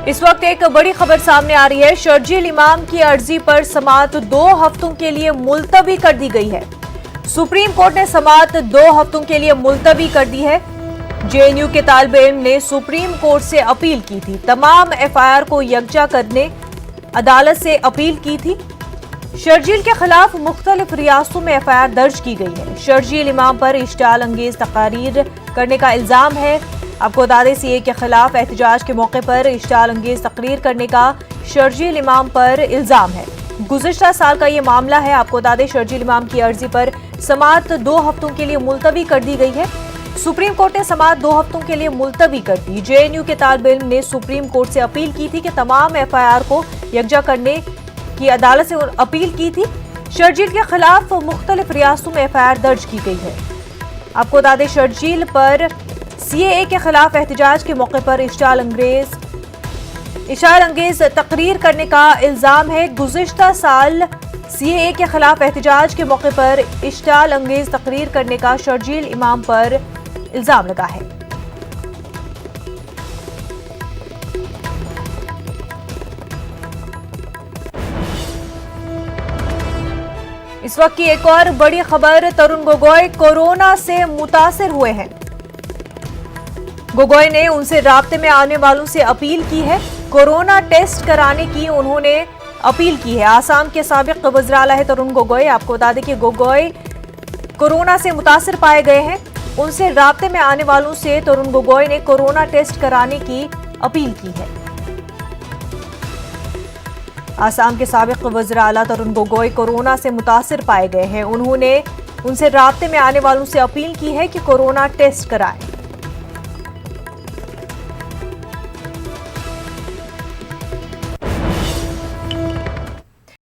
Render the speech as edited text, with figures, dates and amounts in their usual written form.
इस वक्त एक बड़ी खबर सामने आ रही है। शर्जील इमाम की अर्जी पर समाअत 2 हफ्तों के लिए मुलतवी कर दी गई है। सुप्रीम कोर्ट ने समाअत 2 हफ्तों के लिए मुलतवी कर दी है। जेएनयू के तालिबे इल्म ने सुप्रीम कोर्ट से अपील की थी। तमाम एफआईआर को यकजा करने अदालत से अपील की थी। शर्जील के खिलाफ मुख्तलिफ रियासतों में एफआईआर दर्ज की गई है। शर्जील इमाम पर इश्तिआल अंगेज तकारीर करने का इल्जाम है। आपको बता दें, सीए के खिलाफ एहतजाज के मौके पर इश्तिआल अंगेज तकरीर करने का शर्जील इमाम पर इल्जाम है। गुज़िश्ता साल का ये मामला है। आपको बता दें, शर्जील इमाम की अर्जी पर समाअत 2 हफ्तों के लिए मुलतवी कर दी गई है। सुप्रीम कोर्ट ने समाअत 2 हफ्तों के लिए मुलतवी कर दी। जेएनयू के तालिबे इल्म ने सुप्रीम कोर्ट से अपील की थी कि तमाम एफआईआर को यकजा करने की अदालत से अपील की थी। शर्जील के खिलाफ मुख्तलिफ रियासतों में एफआईआर दर्ज की गई है। आपको बता दें, शर्जील पर सीएए के खिलाफ एहतजाज के मौके पर इश्तिआल अंगेज तकरीर करने का इल्जाम है। गुज़िश्ता साल सीएए के खिलाफ एहतजाज के मौके पर इश्तिआल अंगेज तकरीर करने का शर्जील इमाम पर इल्जाम लगा है। इस वक्त की एक और बड़ी खबर, तरुण गोगोई कोरोना से मुतासिर हुए हैं। गोगोई ने उनसे राब्ते में आने वालों से अपील की है। कोरोना टेस्ट कराने की उन्होंने अपील की है। आसाम के साबिक वज़ीर आला है तरुण गोगोई। आपको बता दें कि गोगोई कोरोना से मुतासिर पाए गए हैं। उनसे राब्ते में आने वालों से तरुण गोगोई ने कोरोना टेस्ट कराने की अपील की है। आसाम के साबिक वज़ीर आला तरुण गोगोई कोरोना से मुतासिर पाए गए हैं। उन्होंने उनसे राब्ते में आने वालों से अपील की है कि कोरोना टेस्ट कराएं।